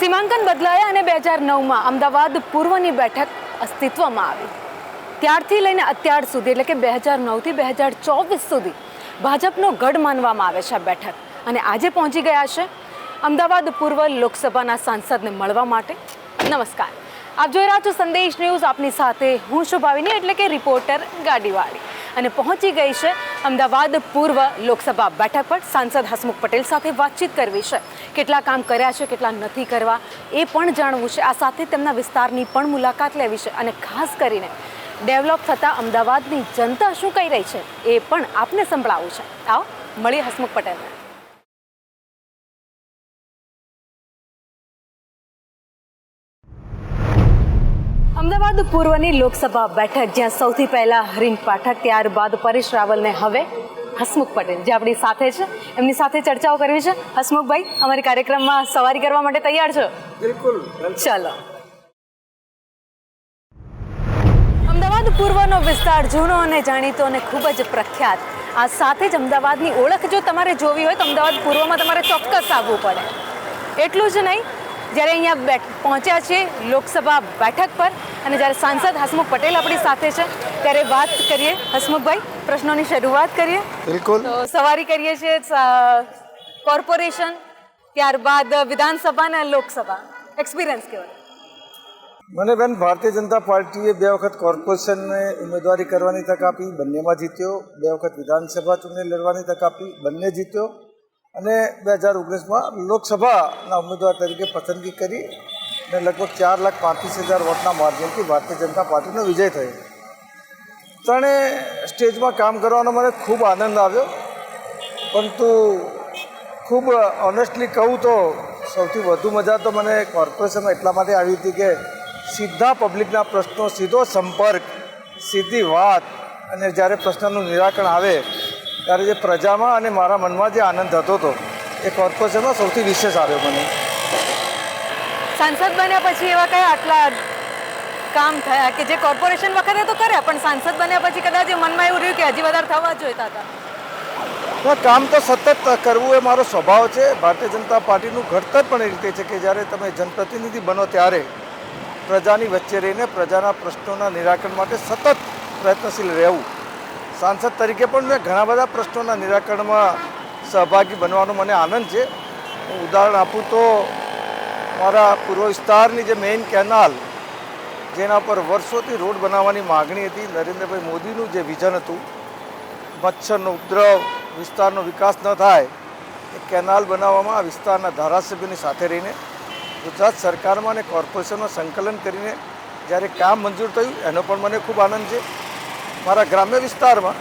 સીમાંકન બદલાયા અને 2009માં અમદાવાદ પૂર્વની બેઠક અસ્તિત્વમાં આવી. ત્યારથી લઈને અત્યાર સુધી એટલે કે 2009થી 2024 સુધી ભાજપનો ગઢ માનવામાં આવે છે આ બેઠક. અને આજે પહોંચી ગયા છે અમદાવાદ પૂર્વ લોકસભાના સાંસદને મળવા માટે. નમસ્કાર, આપ જોઈ રહ્યા છો સંદેશ ન્યૂઝ. આપની સાથે હું શુભાવિની એટલે કે રિપોર્ટર ગાડીવાળી, અને પહોંચી ગઈ છે અમદાવાદ પૂર્વ લોકસભા બેઠક પર. સાંસદ હસમુખ પટેલ સાથે વાતચીત કરવી છે. કેટલા કામ કર્યા છે, કેટલા નથી કરવા એ પણ જાણવું છે. આ સાથે તેમના વિસ્તારની પણ મુલાકાત લેવી છે અને ખાસ કરીને ડેવલપ થતા અમદાવાદની જનતા શું કહી રહી છે એ પણ આપને સંભળાવવું છે. આવો મળીએ હસમુખ પટેલને. અમદાવાદ પૂર્વની લોકસભા બેઠક, જ્યાં સૌથી પહેલા હરીન પાઠક, ત્યારબાદ પરેશ રાવલ ને હવે હસમુખ પટેલ જે આપણી સાથે છે, એમની સાથે ચર્ચાઓ કરવી છે. હસમુખભાઈ, અમારી કાર્યક્રમમાં સવારી કરવા માટે તૈયાર છો? બિલકુલ, ચાલો. અમદાવાદ પૂર્વનો વિસ્તાર જૂનો અને જાણીતો અને ખૂબ જ પ્રખ્યાત. આ સાથે જ અમદાવાદની ઓળખ જો તમારે જોવી હોય તો અમદાવાદ પૂર્વમાં તમારે ચોક્કસ આવવું પડે. એટલું જ નહીં, જ્યારે અહીંયા પહોંચ્યા છીએ લોકસભા બેઠક પર અને જ્યારે સાંસદ હસમુખ પટેલ આપણી સાથે છે ત્યારે વાત કરીએ. હસમુખભાઈ, પ્રશ્નોની શરૂઆત કરીએ. બિલકુલ. તો સવારી કરીએ છીએ કોર્પોરેશન, ત્યારબાદ વિધાનસભા અને લોકસભા. એક્સપિરિયન્સ કેવો? મને બેન, ભારતીય જનતા પાર્ટીએ 2 વખત કોર્પોરેશનને ઉમેદવારી કરવાની તક આપી, બંનેમાં જીત્યો. 2 વખત વિધાનસભા ચૂંટણી લડવાની તક આપી, બંને જીત્યો. અને 2019માં લોકસભાના ઉમેદવાર તરીકે પસંદગી કરી અને લગભગ 4,35,000 વોટના માર્જિનથી ભારતીય જનતા પાર્ટીનો વિજય થયો. ત્રણેય સ્ટેજમાં કામ કરવાનો મને ખૂબ આનંદ આવ્યો. પરંતુ ખૂબ ઓનેસ્ટલી કહું તો સૌથી વધુ મજા તો મને કોર્પોરેશનમાં એટલા માટે આવી હતી કે સીધા પબ્લિકના પ્રશ્નો, સીધો સંપર્ક, સીધી વાત, અને જ્યારે પ્રશ્નનું નિરાકરણ આવે ત્યારે જે પ્રજામાં અને મારા મનમાં જે આનંદ થતો હતો એ કોર્પોરેશનમાં સૌથી વિશેષ આવ્યો મને. સાંસદ બન્યા પછી એવા કયા આટલા કામ થયા કે જે કોર્પોરેશન વખતે તો કર્યા, પણ સાંસદ બન્યા પછી કદાચ મનમાં એવું રહ્યું કે હજી વધારે થવા જોઈતા હતા? કામ તો સતત કરવું એ મારો સ્વભાવ છે. ભારતીય જનતા પાર્ટીનું ઘડતર પણ એ રીતે છે કે જ્યારે તમે જનપ્રતિનિધિ બનો ત્યારે પ્રજાની વચ્ચે રહીને પ્રજાના પ્રશ્નોના નિરાકરણ માટે સતત પ્રયત્નશીલ રહેવું. સાંસદ તરીકે પણ મેં ઘણા બધા પ્રશ્નોના નિરાકરણમાં સહભાગી બનવાનો મને આનંદ છે. હું ઉદાહરણ આપું તો મારા પૂર્વ વિસ્તારની જે મેઇન કેનાલ, જેના પર વર્ષોથી રોડ બનાવવાની માગણી હતી, નરેન્દ્રભાઈ મોદીનું જે વિઝન હતું, મચ્છરનો ઉપદ્રવ, વિસ્તારનો વિકાસ ન થાય, એ કેનાલ બનાવવામાં આ વિસ્તારના ધારાસભ્યોની સાથે રહીને ગુજરાત સરકારમાં અને કોર્પોરેશનમાં સંકલન કરીને જ્યારે કામ મંજૂર થયું એનો પણ મને ખૂબ આનંદ છે. મારા ગ્રામ્ય વિસ્તારમાં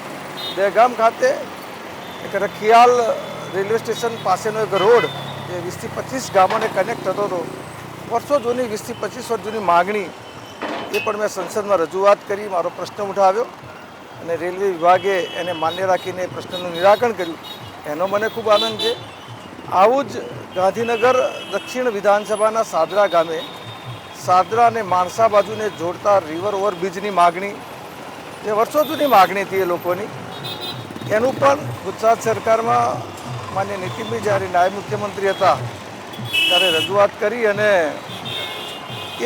દહેગામ ખાતે એક રખિયાલ રેલવે સ્ટેશન પાસેનો એક રોડ જે 20થી 25 ગામોને કનેક્ટ થતો હતો, વર્ષો જૂની, 20થી 25 વર્ષ જૂની માગણી, એ પણ મેં સંસદમાં રજૂઆત કરી, મારો પ્રશ્ન ઉઠાવ્યો અને રેલવે વિભાગે એને માન્ય રાખીને પ્રશ્નનું નિરાકરણ કર્યું. એનો મને ખૂબ આનંદ છે. આવું જ ગાંધીનગર દક્ષિણ વિધાનસભાના સાદરા ગામે સાદરા અને માણસા બાજુને જોડતા રિવર ઓવરબ્રિજની માગણી, જે વર્ષો જૂની માગણી હતી એ લોકોની, એનું પણ ગુજરાત સરકારમાં માન્ય નીતિનભાઈ જ્યારે નાયબ મુખ્યમંત્રી હતા ત્યારે રજૂઆત કરી અને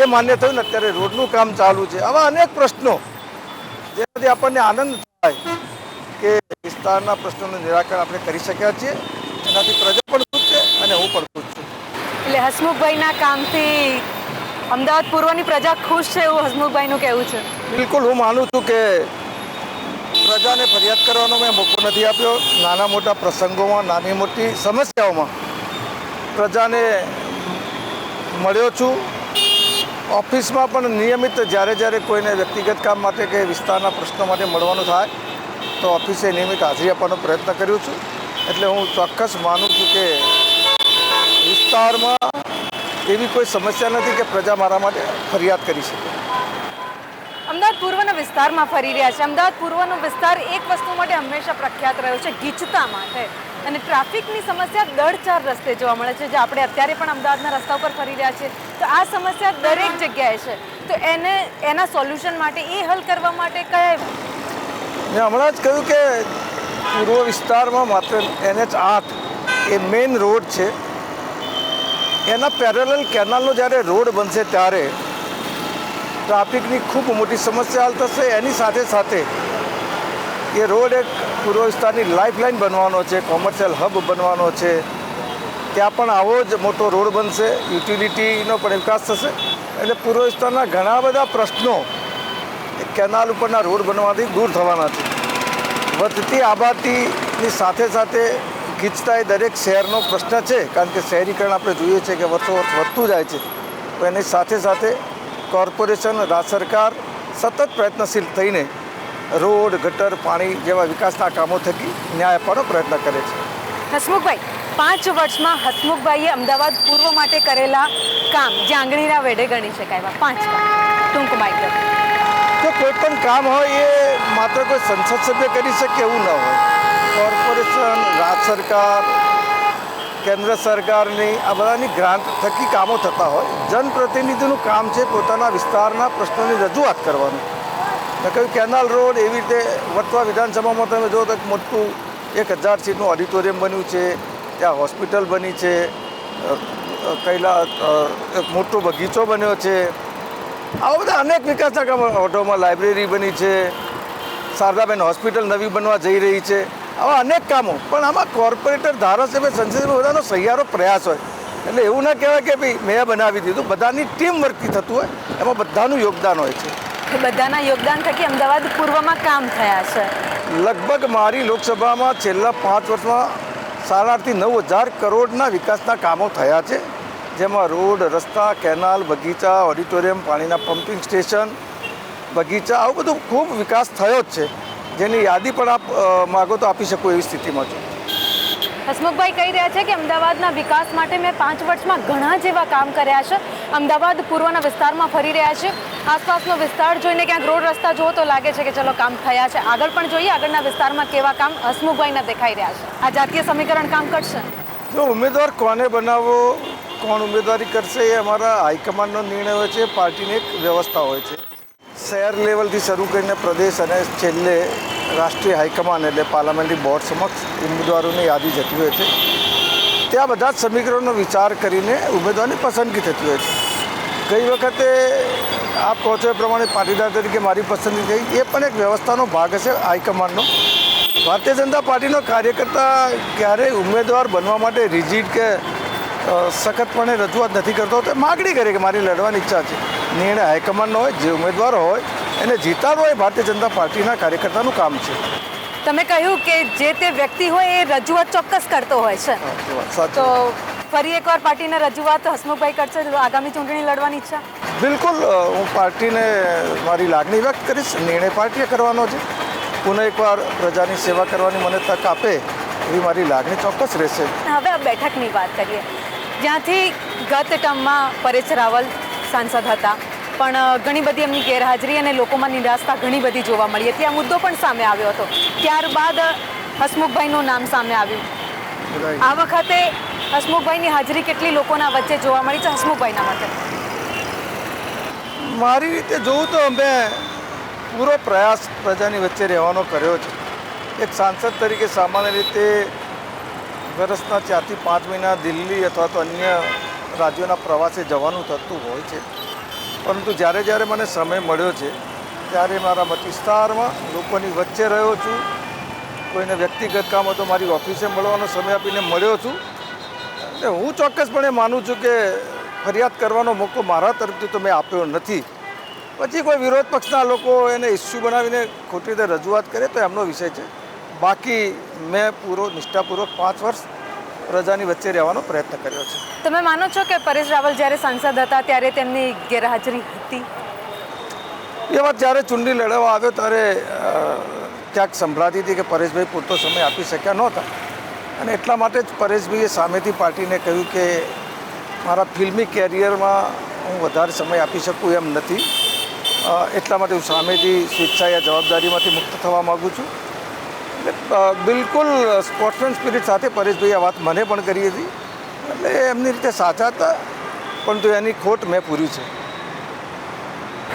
એ માન્ય થયું ને અત્યારે રોડનું કામ ચાલુ છે. આવા અનેક પ્રશ્નો જેનાથી આપણને આનંદ થાય કે વિસ્તારના પ્રશ્નોનું નિરાકરણ આપણે કરી શક્યા છીએ. એનાથી પ્રજા પણ ખુશ છે અને હું પણ ખુશ છું. એટલે હસમુખભાઈના કામથી અમદાવાદ પૂર્વની પ્રજા ખુશ છે એવું હસમુખભાઈનું કહેવું છે? બિલકુલ, હું માનું છું કે પ્રજાને ફરિયાદ કરવાનો મેં મોકો નથી આપ્યો. નાના મોટા પ્રસંગોમાં, નાની મોટી સમસ્યાઓમાં પ્રજાને મળ્યો છું. ઓફિસમાં પણ નિયમિત જ્યારે કોઈને વ્યક્તિગત કામ માટે કે વિસ્તારના પ્રશ્નો માટે મળવાનું થાય તો ઓફિસે નિયમિત હાજરી આપવાનો પ્રયત્ન કર્યો છું. એટલે હું ચોક્કસ માનું છું કે વિસ્તારમાં એવી કોઈ સમસ્યા નથી કે પ્રજા મારા માટે ફરિયાદ કરી શકે. અમદાવાદ પૂર્વના વિસ્તારમાં ફરી રહ્યા છે. અમદાવાદ પૂર્વનો વિસ્તાર એક વસ્તુ માટે હંમેશા પ્રખ્યાત રહ્યો છે, ગીચતા માટે. અને ટ્રાફિકની સમસ્યા 3-4 રસ્તે જોવા મળે છે, જે આપણે અત્યારે પણ અમદાવાદના રસ્તા ઉપર ફરી રહ્યા છીએ. તો આ સમસ્યા દરેક જગ્યાએ છે. તો એના સોલ્યુશન માટે, એ હલ કરવા માટે કયા? મેં હમણાં જ કહ્યું કે પૂર્વ વિસ્તારમાં માત્ર NH8 એ મેઇન રોડ છે. એના પેરેલલ કેનાલનો જ્યારે રોડ બનશે ત્યારે ટ્રાફિકની ખૂબ મોટી સમસ્યા હલ થશે. એની સાથે સાથે એ રોડ એક પૂર્વ વિસ્તારની લાઇફલાઇન બનવાનો છે, કોમર્શિયલ હબ બનવાનો છે. ત્યાં પણ આવો જ મોટો રોડ બનશે, યુટિલિટીનો પણ વિકાસ થશે. એટલે પૂર્વ વિસ્તારના ઘણા બધા પ્રશ્નો એ કેનાલ ઉપરના રોડ બનવાથી દૂર થવાના છે. વધતી આબાદીની સાથે સાથે ગીચતા એ દરેક શહેરનો પ્રશ્ન છે, કારણ કે શહેરીકરણ આપણે જોઈએ છીએ કે વર્ષો વર્ષ વધતું જાય છે. તો એની સાથે સાથે કોર્પોરેશન, રાજ્ય સરકાર સતત પ્રયત્નશીલ થઈને રોડ, ગટર, પાણી જેવા વિકાસના કામો થકી ન્યાય આપવાનો પ્રયત્ન કરે છે. હસમુખભાઈ, 5 વર્ષમાં હસમુખભાઈએ અમદાવાદ પૂર્વ માટે કરેલા કામ જે આંગળીના વેઢે ગણી શકાય, 5 કામ ટૂંકમાં એકદમ. તો કોઈ પણ કામ હોય એ માત્ર કોઈ સંસદ સભ્ય કરી શકે એવું ન હોય. કોર્પોરેશન, રાજ્ય સરકાર, કેન્દ્ર સરકારની આ બધાની ગ્રાન્ટ થકી કામો થતા હોય. જનપ્રતિનિધિનું કામ છે પોતાના વિસ્તારના પ્રશ્નોની રજૂઆત કરવાનું. મેં કહ્યું કેનાલ રોડ એવી રીતે વટવા વિધાનસભામાં તમે જો તો એક મોટું 1000 સીટનું ઓડિટોરિયમ બન્યું છે, ત્યાં હોસ્પિટલ બની છે, એક મોટો બગીચો બન્યો છે. આવા બધા અનેક વિકાસના કામો, ઓઢવમાં લાઇબ્રેરી બની છે, શારદાબેન હોસ્પિટલ નવી બનવા જઈ રહી છે. આવા અનેક કામો. પણ આમાં કોર્પોરેટર, ધારાસભ્ય, સંસદીય બધાનો સહિયારો પ્રયાસ હોય. એટલે એવું ના કહેવાય કે ભાઈ મેં બનાવી દીધું. બધાની ટીમ વર્કથી થતું હોય, એમાં બધાનું યોગદાન હોય છે. બધાના યોગદાન થકી અમદાવાદ પૂર્વમાં કામ થયા છે. લગભગ મારી લોકસભામાં છેલ્લા 5 વર્ષમાં 8,500 થી 9,000 કરોડના વિકાસના કામો થયા છે. જેમાં રોડ, રસ્તા, કેનાલ, બગીચા, ઓડિટોરિયમ, પાણીના પમ્પિંગ સ્ટેશન, બગીચા, આવું બધું ખૂબ વિકાસ થયો જ છે. જેની યાદી પણ આપ માગો તો આપી શકો એવી સ્થિતિમાં છે. હસમુખભાઈ કહી રહ્યા છે કે અમદાવાદના વિકાસ માટે મેં 5 વર્ષમાં ઘણા જેવા કામ કર્યા છે. અમદાવાદ પૂર્વના વિસ્તારમાં ફરી રહ્યા છે. આસપાસનો વિસ્તાર જોઈને ક્યાંક રોડ રસ્તા જુઓ તો લાગે છે કે ચલો કામ થયા છે. આગળ પણ જોઈએ આગળના વિસ્તારમાં કેવા કામ હસમુખભાઈના દેખાઈ રહ્યા છે. આ જાતીય સમીકરણ કામ કરશે? જો ઉમેદવાર કોને બનાવવો, કોણ ઉમેદવારી કરશે એ અમારા હાઈકમાન્ડનો નિર્ણય હોય છે. પાર્ટીની એક વ્યવસ્થા હોય છે. શહેર લેવલથી શરૂ કરીને પ્રદેશ અને છેલ્લે રાષ્ટ્રીય હાઈકમાન્ડ એટલે પાર્લામેન્ટરી બોર્ડ સમક્ષ ઉમેદવારોની યાદી જતી હોય છે. ત્યાં બધા જ સમીકરણોનો વિચાર કરીને ઉમેદવારની પસંદગી થતી હોય છે. ગઈ વખતે આપ કહો છો એ પ્રમાણે પાટીદાર તરીકે મારી પસંદગી થઈ, એ પણ એક વ્યવસ્થાનો ભાગ હશે હાઈકમાન્ડનો. ભારતીય જનતા પાર્ટીનો કાર્યકર્તા ક્યારેય ઉમેદવાર બનવા માટે રિજિડ કે સખતપણે રજૂઆત નથી કરતો. તો માગણી કરે કે મારી લડવાની ઈચ્છા છે. નિર્ણય હાઈકમાન્ડનો હોય. જે ઉમેદવાર હોય એને જીતાડવો એ ભારતીય જનતા પાર્ટીના કાર્યકર્તાનું કામ છે. તમે કહ્યું કે જે તે વ્યક્તિ હોય એ રજૂઆત ચોક્કસ કરતો હોય છે. તો ફરી એકવાર પાર્ટીને રજૂઆત હસમુખભાઈ કરશે આગામી ચૂંટણી લડવાની ઈચ્છા? બિલકુલ, હું પાર્ટીને મારી લાગણી વ્યક્ત કરીશ. નિર્ણય પાર્ટીએ કરવાનો છે. પુનઃ એકવાર પ્રજાની સેવા કરવાની મને તક આપે એવી મારી લાગણી ચોક્કસ રહેશે. હવે આ બેઠકની વાત કરીએ, જ્યાંથી ગત ટર્મમાં પરેશ રાવલ સાંસદ હતા, પણ ઘણી બધી એમની ગેરહાજરી અને લોકોમાં નિરાશતા ઘણી બધી જોવા મળી હતી. આ મુદ્દો પણ સામે આવ્યો હતો. ત્યારબાદ હસમુખભાઈનું નામ સામે આવ્યું. આ વખતે હસમુખભાઈની હાજરી કેટલી લોકોના વચ્ચે જોવા મળી છે હસમુખભાઈના માટે? મારી રીતે જોઉં તો અમે પૂરો પ્રયાસ પ્રજાની વચ્ચે રહેવાનો કર્યો છે. એક સાંસદ તરીકે સામાન્ય રીતે વર્ષના 4 થી 5 મહિના દિલ્હી અથવા તો અન્ય રાજ્યોના પ્રવાસે જવાનું થતું હોય છે. પરંતુ જ્યારે મને સમય મળ્યો છે ત્યારે મારા મત વિસ્તારમાં લોકોની વચ્ચે રહ્યો છું. કોઈને વ્યક્તિગત કામ હતો મારી ઓફિસે મળવાનો સમય આપીને મળ્યો છું. એટલે હું ચોક્કસપણે માનું છું કે ફરિયાદ કરવાનો મોકો મારા તરફથી તો મેં આપ્યો નથી. પછી કોઈ વિરોધ પક્ષના લોકો એને ઇસ્યુ બનાવીને ખોટી રીતે રજૂઆત કરે તો એમનો વિષય છે. બાકી મેં પૂરો નિષ્ઠાપૂર્વક 5 વર્ષ પ્રજાની વચ્ચે રહેવાનો પ્રયત્ન કર્યો છે. તમે માનો છો કે પરેશ રાવલ જ્યારે સાંસદ હતા ત્યારે તેમની ગેરહાજરી હતી? એ વાત જ્યારે ચૂંટણી લડવા આવ્યો ત્યારે ક્યાંક સંભળાતી હતી કે પરેશભાઈ પૂરતો સમય આપી શક્યા નહોતા. અને એટલા માટે જ પરેશભાઈએ સામેથી પાર્ટીને કહ્યું કે મારા ફિલ્મી કેરિયરમાં હું વધારે સમય આપી શકું એમ નથી. એટલા માટે હું સામેથી સ્વેચ્છાએ જવાબદારીમાંથી મુક્ત થવા માગું છું. એટલે બિલકુલ સ્પોર્ટ્સમેન સ્પિરિટ સાથે પરેશભાઈએ આ વાત મને પણ કરી હતી. એટલે એમની રીતે સાચા હતા, પરંતુ એની ખોટ મેં પૂરી છે.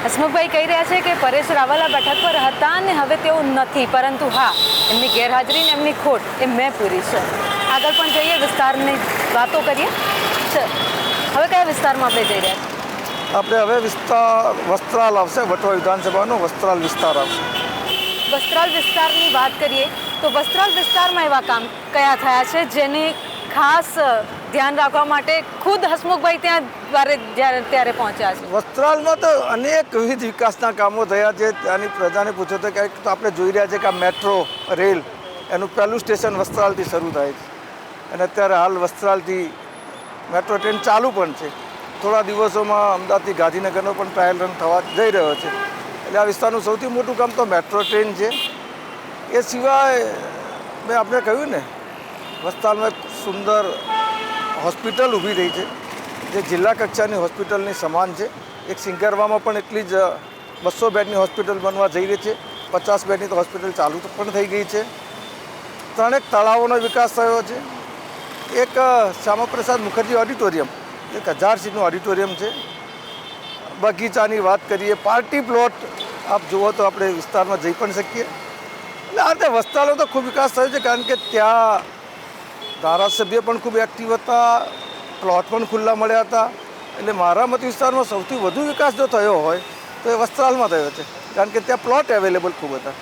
હસમુખભાઈ કહી રહ્યા છે કે પરેશ રાવલ આ બેઠક પર હતા અને હવે તેઓ નથી, પરંતુ હા, એમની ગેરહાજરી ને એમની ખોટ એ મેં પૂરી છે. આગળ પણ જઈએ, વિસ્તારની વાતો કરીએ. હવે કયા વિસ્તારમાં આપણે જઈ રહ્યા છીએ? આપણે હવે વસ્ત્રાલ આવશે, વટવા વિધાનસભાનો વસ્ત્રાલ વિસ્તાર આવશે. વસ્ત્રાલ વિસ્તારની વાત કરીએ તો વસ્ત્રાલ વિસ્તારમાં એવા કામ કયા થયા છે જેની ખાસ ધ્યાન રાખવા માટે ખુદ હસમુખભાઈ ત્યાં ત્યારે પહોંચ્યા છે? વસ્ત્રાલમાં તો અનેક વિવિધ વિકાસના કામો થયા છે. ત્યાંની પ્રજાને પૂછો તો કંઈક તો આપણે જોઈ રહ્યા છે કે આ મેટ્રો રેલ એનું પહેલું સ્ટેશન વસ્ત્રાલથી શરૂ થાય છે અને અત્યારે હાલ વસ્ત્રાલથી મેટ્રો ટ્રેન ચાલુ પણ છે. થોડા દિવસોમાં અમદાવાદથી ગાંધીનગરનો પણ ટ્રાયલ રન થવા જઈ રહ્યો છે. એટલે આ વિસ્તારનું સૌથી મોટું કામ તો મેટ્રો ટ્રેન છે. એ સિવાય મેં આપણે કહ્યું ને, વસ્ત્રાલમાં એક સુંદર હોસ્પિટલ ઊભી રહી છે જે જિલ્લા કક્ષાની હોસ્પિટલની સમાન છે. એક સિંગરવામાં પણ એટલી જ 200 બેડની હોસ્પિટલ બનવા જઈ રહી છે. 50 બેડની તો હોસ્પિટલ ચાલુ પણ થઈ ગઈ છે. 3 તળાવોનો વિકાસ થયો છે. એક શ્યામાપ્રસાદ મુખર્જી ઓડિટોરિયમ, 1000 સીટનું ઓડિટોરિયમ છે. બગીચાની વાત કરીએ, પાર્ટી પ્લોટ આપ જુઓ તો આપણે વિસ્તારમાં જઈ પણ શકીએ. એટલે આ રીતે વસ્ત્રાલનો તો ખૂબ વિકાસ થયો છે, કારણ કે ત્યાં ધારાસભ્ય પણ ખૂબ એક્ટિવ હતા, પ્લોટ પણ ખુલ્લા મળ્યા હતા. એટલે મારા મત વિસ્તારમાં સૌથી વધુ વિકાસ જો થયો હોય તો એ વસ્ત્રાલમાં થયો છે, કારણ કે ત્યાં પ્લોટ અવેલેબલ ખૂબ હતા.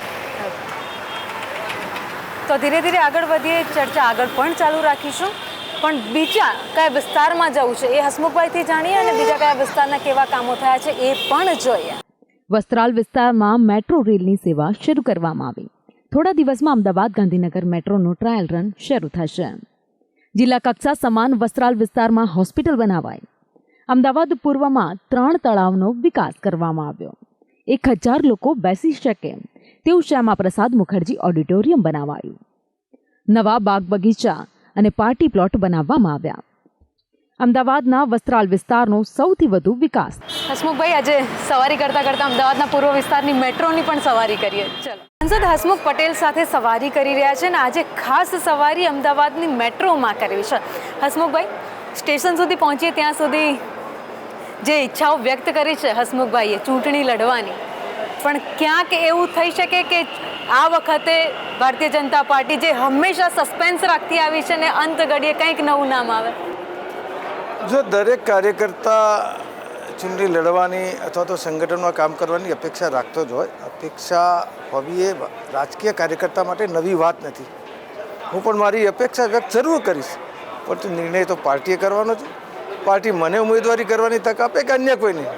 તો ધીરે ધીરે આગળ વધીએ, ચર્ચા આગળ પણ ચાલુ રાખીશું. પણ બીજા કયા વિસ્તારમાં જવું છે એ હસમુખભાઈથી જાણીએ અને બીજા કયા વિસ્તારના કેવા કામો થયા છે એ પણ જોઈએ. વસ્ત્રાલ વિસ્તારમાં મેટ્રો રેલની સેવા શરૂ કરવામાં આવી. થોડા દિવસમાં અમદાવાદ ગાંધીનગર મેટ્રોનો ટ્રાયલ રન શરૂ થશે. જિલ્લા કક્ષા સમાન વસ્ત્રાલ વિસ્તારમાં હોસ્પિટલ બનાવાઈ. અમદાવાદ પૂર્વમાં 3 તળાવનો વિકાસ કરવામાં આવ્યો. 1000 લોકો બેસી શકે તેવું શ્યામાપ્રસાદ મુખર્જી ઓડિટોરિયમ બનાવાયું. નવા બાગ બગીચા અને પાર્ટી પ્લોટ બનાવવામાં આવ્યા. અમદાવાદના વસ્ત્રાલ વિસ્તારનો સૌથી વધુ વિકાસ. હસમુખભાઈ, આજે સવારી કરતાં કરતાં અમદાવાદના પૂર્વ વિસ્તારની મેટ્રોની પણ સવારી કરીએ. ચલો, સાંસદ હસમુખ પટેલ સાથે સવારી કરી રહ્યા છે અને આજે ખાસ સવારી અમદાવાદની મેટ્રોમાં કરવી છે. હસમુખભાઈ, સ્ટેશન સુધી પહોંચીએ ત્યાં સુધી જે ઈચ્છાઓ વ્યક્ત કરી છે હસમુખભાઈએ ચૂંટણી લડવાની, પણ ક્યાંક એવું થઈ શકે કે આ વખતે ભારતીય જનતા પાર્ટી જે હંમેશા સસ્પેન્સ રાખતી આવી છે ને અંત ઘડીએ કંઈક નવું નામ આવે? જો દરેક કાર્યકર્તા ચૂંટણી લડવાની અથવા તો સંગઠનમાં કામ કરવાની અપેક્ષા રાખતો જ હોય. અપેક્ષા હોવી એ રાજકીય કાર્યકર્તા માટે નવી વાત નથી. હું પણ મારી અપેક્ષા વ્યક્ત જરૂર કરીશ, પરંતુ નિર્ણય તો પાર્ટીએ કરવાનો છે. પાર્ટી મને ઉમેદવારી કરવાની તક આપે કે અન્ય કોઈ નહીં,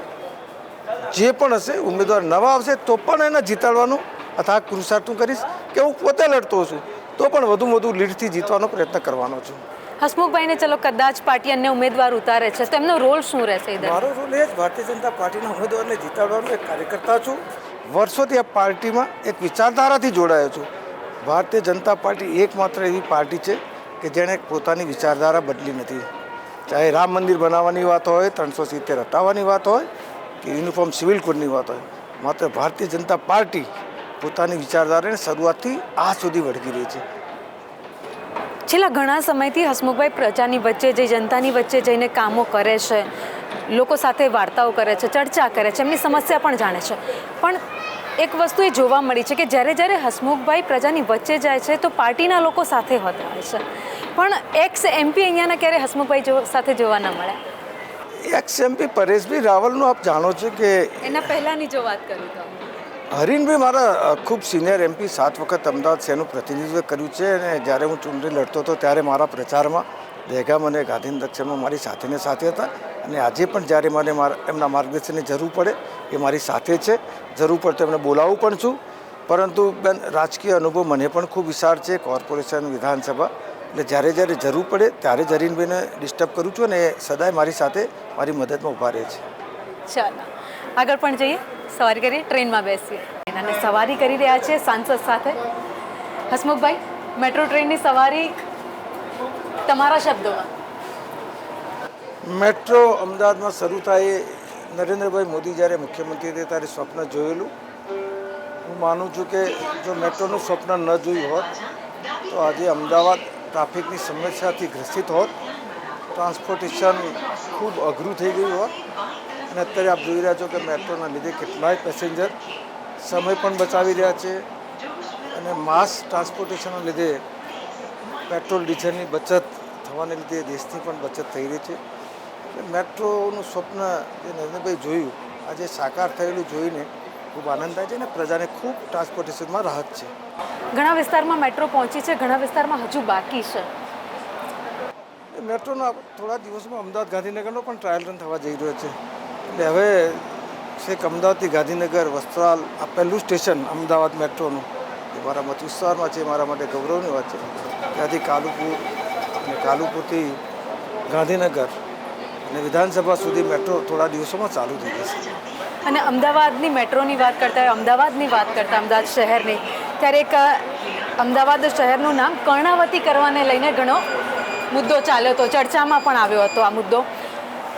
જે પણ હશે ઉમેદવાર નવા આવશે તો પણ એને જીતાડવાનું અથાગ પુરુષાર્થ હું કરીશ કે હું પોતે લડતો છું તો પણ વધુ લીડથી જીતવાનો પ્રયત્ન કરવાનો છું. હસમુખભાઈને ચલો કદાચ પાર્ટી અન્ય ઉમેદવાર ઉતારે છે તો એમનો રોલ શું રહેશે? મારો રોલ એ જ ભારતીય જનતા પાર્ટીના ઉમેદવારને જીતાડવાનો એક કાર્યકર્તા છું. વર્ષોથી આ પાર્ટીમાં એક વિચારધારાથી જોડાયો છું. ભારતીય જનતા પાર્ટી એકમાત્ર એવી પાર્ટી છે કે જેણે પોતાની વિચારધારા બદલી નથી. ચાહે રામ મંદિર બનાવવાની વાત હોય, 370 હટાવવાની વાત હોય કે યુનિફોર્મ સિવિલ કોડની વાત હોય, માત્ર ભારતીય જનતા પાર્ટી પોતાની વિચારધારાને શરૂઆતથી આ સુધી વળગી રહી છે. છેલ્લા ઘણા સમયથી હસમુખભાઈ પ્રજાની વચ્ચે જઈ, જનતાની વચ્ચે જઈને કામો કરે છે, લોકો સાથે વાર્તાઓ કરે છે, ચર્ચા કરે છે, એમની સમસ્યા પણ જાણે છે. પણ એક વસ્તુ એ જોવા મળી છે કે જ્યારે હસમુખભાઈ પ્રજાની વચ્ચે જાય છે તો પાર્ટીના લોકો સાથે હોતા હોય છે, પણ એક્સ MP અહીંયાના ક્યારે હસમુખભાઈ સાથે જોવા ન મળ્યા. એક્સ MP પરેશભાઈ રાવલનું આપ જાણો છો કે એના પહેલાંની જો વાત કરું તો હરીનભાઈ મારા ખૂબ સિનિયર MP, 7 વખત અમદાવાદ શહેરનું પ્રતિનિધિત્વ કર્યું છે અને જ્યારે હું ચૂંટણી લડતો હતો ત્યારે મારા પ્રચારમાં દહેગામ અને ગાંધીનગર દક્ષિણમાં મારી સાથે હતા અને આજે પણ જ્યારે મને એમના માર્ગદર્શનની જરૂર પડે એ મારી સાથે છે. જરૂર પડે તો એમને બોલાવું પણ છું. પરંતુ બેન, રાજકીય અનુભવ મને પણ ખૂબ વિશાળ છે, કોર્પોરેશન, વિધાનસભા. એટલે જ્યારે જરૂર પડે ત્યારે જ હરીનભાઈને ડિસ્ટર્બ કરું છું અને એ સદાય મારી સાથે મારી મદદમાં ઊભા રહે છે. ચાલો આગળ પણ જઈએ, સવારી કરીએ, ટ્રેનમાં બેસીએ અને સવારી કરી રહ્યા છે સાંસદ સાથે. હસમુખભાઈ, મેટ્રો ટ્રેનની સવારી તમારા શબ્દોમાં. મેટ્રો અમદાવાદમાં શરૂ થાય એ નરેન્દ્રભાઈ મોદી જ્યારે મુખ્યમંત્રી હતા ત્યારે સ્વપ્ન જોયેલું. હું માનું છું કે જો મેટ્રોનું સ્વપ્ન ન જોયું હોત તો આજે અમદાવાદ ટ્રાફિકની સમસ્યાથી ગ્રસિત હોત, ટ્રાન્સપોર્ટેશન ખૂબ અઘરું થઈ ગયું હોત. અને અત્યારે આપ જોઈ રહ્યા છો કે મેટ્રોના લીધે કેટલાય પેસેન્જર સમય પણ બચાવી રહ્યા છે અને માસ ટ્રાન્સપોર્ટેશનના લીધે પેટ્રોલ ડીઝલની બચત થવાને લીધે દેશની પણ બચત થઈ રહી છે. મેટ્રોનું સ્વપ્ન જે નરેન્દ્રભાઈ જોયું આજે સાકાર થયેલું જોઈને ખૂબ આનંદ થાય છે અને પ્રજાને ખૂબ ટ્રાન્સપોર્ટેશનમાં રાહત છે. ઘણા વિસ્તારમાં મેટ્રો પહોંચી છે, ઘણા વિસ્તારમાં હજુ બાકી છે. મેટ્રોના થોડા દિવસમાં અમદાવાદ ગાંધીનગરનો પણ ટ્રાયલ રન થવા જઈ રહ્યો છે. એટલે હવે છેક અમદાવાદથી ગાંધીનગર વસ્ત્રાલ આ પહેલું સ્ટેશન અમદાવાદ મેટ્રોનું એ મારા મત વિસ્તારમાં છે, મારા માટે ગૌરવની વાત છે. ત્યાંથી કાલુપુર અને કાલુપુરથી ગાંધીનગર અને વિધાનસભા સુધી મેટ્રો થોડા દિવસોમાં ચાલુ થઈ જશે. અને અમદાવાદની મેટ્રોની વાત કરતા હોય, અમદાવાદની વાત કરતા અમદાવાદ શહેરની, ત્યારે એક અમદાવાદ શહેરનું નામ કર્ણાવતી કરવાને લઈને ઘણો મુદ્દો ચાલ્યો હતો, ચર્ચામાં પણ આવ્યો હતો આ મુદ્દો.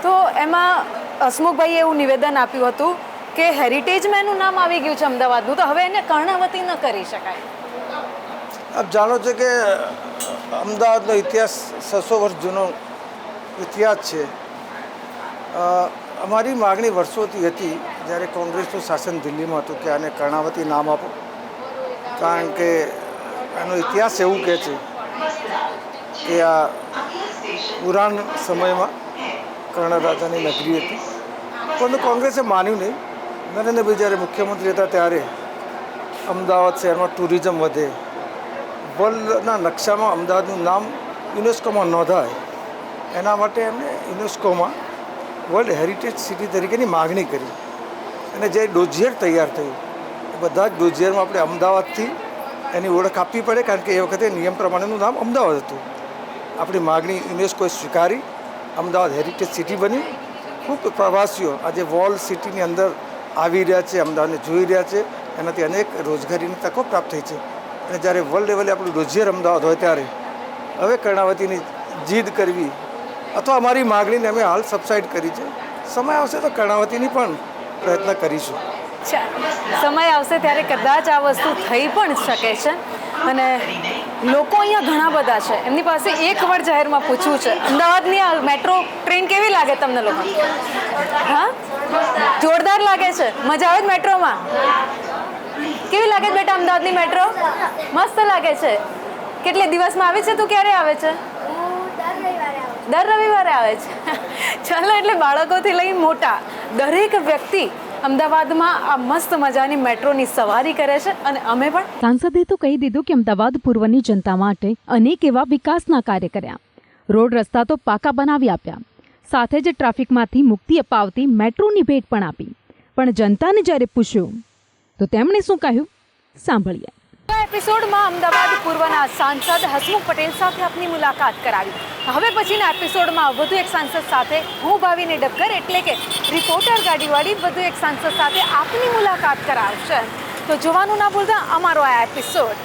તો એમાં હસમુખભાઈએ એવું નિવેદન આપ્યું હતું કે હેરિટેજમાં એનું નામ આવી ગયું છે અમદાવાદનું, તો હવે એને કર્ણાવતી ન કરી શકાય. આપ જાણો છો કે અમદાવાદનો ઇતિહાસ 600 વર્ષ જૂનો ઇતિહાસ છે. અમારી માગણી વર્ષોથી હતી જ્યારે કોંગ્રેસનું શાસન દિલ્હીમાં હતું કે આને કર્ણાવતી નામ આપો, કારણ કે એનો ઇતિહાસ એવું કહે છે કે આ પુરાણ સમયમાં કર્ણ રાજાની નગરી હતી. પરંતુ કોંગ્રેસે માન્યું નહીં. નરેન્દ્રભાઈ જ્યારે મુખ્યમંત્રી હતા ત્યારે અમદાવાદ શહેરમાં ટુરિઝમ વધે, વર્લ્ડના નકશામાં અમદાવાદનું નામ યુનેસ્કોમાં નોંધાય, એના માટે એમણે યુનેસ્કોમાં વર્લ્ડ હેરિટેજ સિટી તરીકેની માગણી કરી. અને જે ડોઝિયર તૈયાર થયું એ બધા જ ડોઝિયરમાં આપણે અમદાવાદથી એની ઓળખ આપવી પડે, કારણ કે એ વખતે નિયમ પ્રમાણેનું નામ અમદાવાદ હતું. આપણી માગણી યુનેસ્કોએ સ્વીકારી, અમદાવાદ હેરિટેજ સિટી બની. ખૂબ પ્રવાસીઓ આજે વોલ સિટીની અંદર આવી રહ્યા છે, અમદાવાદને જોઈ રહ્યા છે, એનાથી અનેક રોજગારીની તકો પ્રાપ્ત થઈ છે. અને જ્યારે વર્લ્ડ લેવલે આપણું ડોઝિયર અમદાવાદ હોય ત્યારે હવે કર્ણાવતીની જીદ કરવી અથવા અમારી માગણીને અમે હાલ સબસાઇડ કરી છે. સમય આવશે તો કર્ણાવતીની પણ પ્રયત્ન કરીશું. સમય આવશે ત્યારે કદાચ આ વસ્તુ થઈ પણ શકે છે. અને લોકો અહીંયા ઘણા બધા છે, એમની પાસે એક વાર જાહેરમાં પૂછવું છે, અમદાવાદની આ મેટ્રો ટ્રેન કેવી લાગે તમને લોકો? હા, જોરદાર લાગે છે. મજા આવે મેટ્રોમાં? કેવી લાગે બેટા અમદાવાદની મેટ્રો? મસ્ત લાગે છે. કેટલે દિવસમાં આવે છે? તું ક્યારે આવે છે? દર રવિવારે આવે છે. ચાલો, એટલે બાળકોથી લઈ મોટા દરેક વ્યક્તિ અમદાવાદમાં આ મસ્ત મજાની મેટ્રોની સવારી કરે છે. અને અમે પણ સાંસદે તો કહી દીધું કે અમદાવાદ પૂર્વની જનતા માટે અનેક એવા વિકાસના કાર્ય કર્યા, રોડ રસ્તા તો પાકા બનાવી આપ્યા, સાથે જ ટ્રાફિકમાંથી મુક્તિ અપાવતી મેટ્રોની ભેટ પણ આપી. પણ જનતાને જ્યારે પૂછ્યું તો તેમણે શું કહ્યું, સાંભળીએ. આ એપિસોડમાં અમદાવાદ પૂર્વના સાંસદ હસમુખ પટેલ સાથે આપની મુલાકાત કરાવી. હવે પછીના એપિસોડમાં વધુ એક સાંસદ સાથે હું ભાવિની ડબકર એટલે કે રિપોર્ટર ગાડીવાળી વધુ એક સાંસદ સાથે આપની મુલાકાત કરાવશે. તો જોવાનું ના ભૂલતા અમારો આ એપિસોડ.